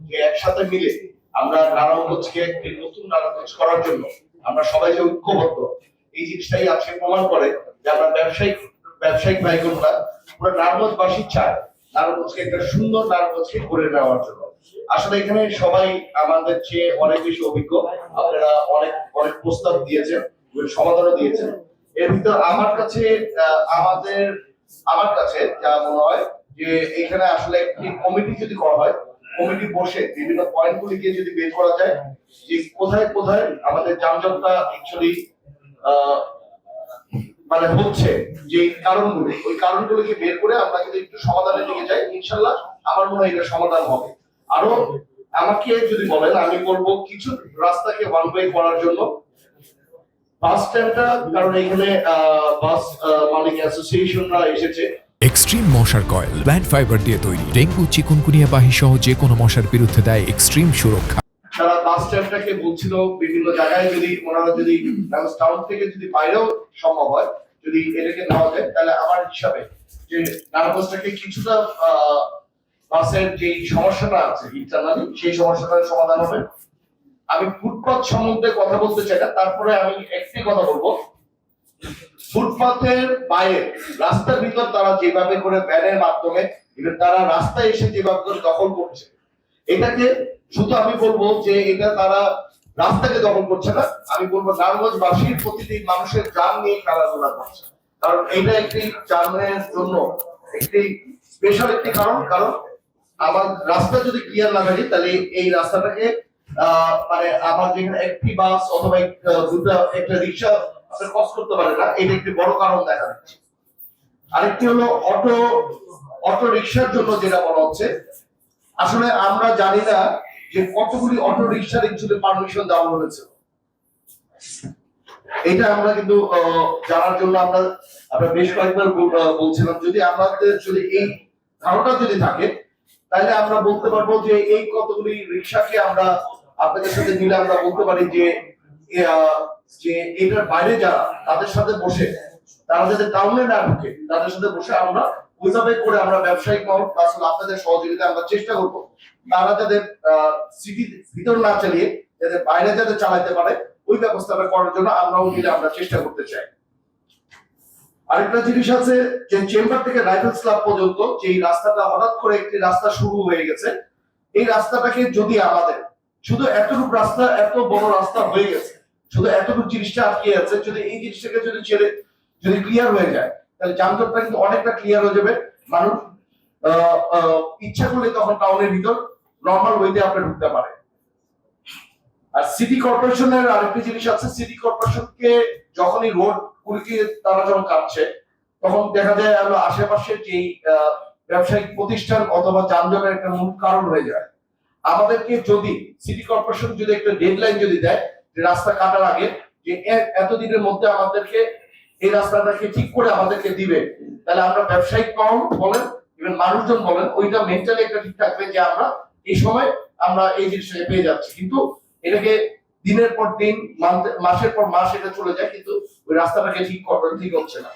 যে একসাথে মিলে আমরা নারায়ণগঞ্জকে একটি নতুন নারায়ণগঞ্জ করার জন্য আমরা সবাই যে ঐক্যবদ্ধ, এই জিনিসটাই আজকে প্রমাণ করে যে আমরা ব্যবসায়িক ভাইগুলোরা পুরো নারায়ণগঞ্জবাসী চায় নারায়ণগঞ্জকে একটা সুন্দর নারায়ণগঞ্জকে করে নেওয়ার জন্য। আসলে এখানে সবাই আমাদের চেয়ে অনেক বেশি অভিজ্ঞ, আপনারা অনেক অনেক প্রস্তাব দিয়েছেন, সমাধানও দিয়েছেন। এর ভিতর আমার কাছে যা মনে হয় যে এখানে আসলে একটি কমিটি যদি করা হয়, কমিটি বসে বিভিন্ন পয়েন্ট গুলিকে যদি বের করা যায় যে কোথায় কোথায় আমাদের যানজটটা অ্যাকচুয়ালি মানে হচ্ছে, যে কারণগুলো, ওই কারণগুলোকে বের করে আমরা যদি একটু সমাধানের দিকে যাই, ইনশাল্লাহ আমার মনে হয় এটা সমাধান হবে। আরো আমাকে যদি বলেন, আমি বলবো কিছু রাস্তাকে ওয়ান ওয়ে করার জন্য বাস স্ট্যান্ডটা, কারণ এখানে বাস মালিক অ্যাসোসিয়েশনরা এসেছে। এক্সট্রিম মশার কয়েল প্ল্যান্ট ফাইবার দিয়ে তৈরি, ডেঙ্গু চিকুনগুনিয়া বাহি সহ যে কোনো মশার বিরুদ্ধে দেয় এক্সট্রিম সুরক্ষা। তারা বাস স্ট্যান্ডটাকে বলছিল বিভিন্ন জায়গায় যদি ওনারা যদি টাউন থেকে যদি বাইরেও সম্ভব হয় যদি এটাকে নেওয়া যায়, তাহলে আমার হিসাবে যে নারায়ণগঞ্জটাকে কিছুটা বাসের যে সমস্যাটা আছে ইন্টারনালি, সেই সমস্যাটার সমাধান হবে। আমি ফুটপাথ সম্বন্ধে কথা বলতে চাই না, তারপরে আমি একটি কথা বলবো, ফুটপাথের বাইরে রাস্তার ভিতর তারা যেভাবে করে ব্যানের মাধ্যমে তারা রাস্তায় এসে যেভাবে করে দখল করছে, এটাকে শুধু আমি বলবো যে এটা তারা রাস্তাকে দখল করছে না, আমি বলবো নারায়ণগঞ্জবাসীর প্রতিটি মানুষের জান নিয়ে খেলাধুলা করছে। কারণ এটা একটি জানের জন্য একটি স্পেশাল একটি কারণ আমার রাস্তা যদি ক্লিয়ার না থাকে, তাহলে এই রাস্তাটাকে মানে আমার যেখানে একটি বাস অথবা একটা রিক্সা ক্রস করতে পারে না, এটা একটি বড় কারণ দেখা যাচ্ছে। আরেকটি হলো অটো রিক্সার জন্য যেটা বলা হচ্ছে, আসলে আমরা জানি না যে কতগুলি অটো রিক্সার অ্যাকচুয়ালি পারমিশন দেওয়া হয়েছে। এটা আমরা কিন্তু জানার জন্য আমরা বেশ কয়েকবার বলছিলাম, যদি আমাদের যদি এই ধারণা যদি থাকে, তাহলে আমরা বলতে পারবো যে এই কতগুলি রিক্সাকে আমরা আপনাদের সাথে মিলে আমরা বলতে পারি যে এটার বাইরে যারা তাদের সাথে বসে, তারা যাতে টাউনে না ঢুকে, তাদের সাথে বসে আমরা ওইভাবে করে আমরা ব্যবসায়িক মহল আসলে আপনাদের সহযোগিতা আমরা চেষ্টা করবো, তারা যাদের সিটির ভিতর না চালিয়ে যাদের বাইরে যাতে চালাতে পারে ওই ব্যবস্থাটা করার জন্য আমরাও মিলে আমরা চেষ্টা করতে চাই। আরেকটা জিনিস আছে যে চেম্বার থেকে রাইফেলস ক্লাব পর্যন্ত যে রাস্তাটা হঠাৎ করে একটি রাস্তা শুরু হয়ে গেছে, এই রাস্তাটাকে যদি আমাদের শুধু এতটুকু রাস্তা, এত বড় রাস্তা হয়ে গেছে, শুধু এতটুকু জিনিসটা আটকে আছে, যদি এই জিনিসটাকে যদি ক্লিয়ার হয়ে যায়, তাহলে যানজটটা কিন্তু অনেকটা ক্লিয়ার হয়ে যাবে। মানুষ ইচ্ছা করলে তখন টাউনের ভিতর নর্মাল ওয়েতে আপনি ঢুকতে পারে। আর সিটি কর্পোরেশনের আরেকটি জিনিস আছে, সিটি কর্পোরেশনকে যখনই রোড গুলিকে তারা যখন কাটছে, তখন দেখা যায় আশেপাশে যে ব্যবসায়িক প্রতিষ্ঠান অথবা যানজটের একটা মূল কারণ হয়ে যায়। আমাদেরকে যদি সিটি কর্পোরেশন যদি একটা ডেডলাইন যদি দেয় যে রাস্তা কাটার আগে যে এতদিনের মধ্যে আমাদেরকে এই রাস্তাটাকে ঠিক করে আমাদেরকে দিবে, তাহলে আমরা ব্যবসায়িক মহল বলেন, ইভেন মানুষজন বলেন, ওইটা মেন্টালি একটা ঠিক থাকবে যে আমরা এই সময় আমরা এই জিনিসটাকে পেয়ে যাচ্ছি। কিন্তু এটাকে দিনের পর দিন, মাসের পর মাস এটা চলে যায়, কিন্তু ওই রাস্তাটাকে ঠিক হচ্ছে না।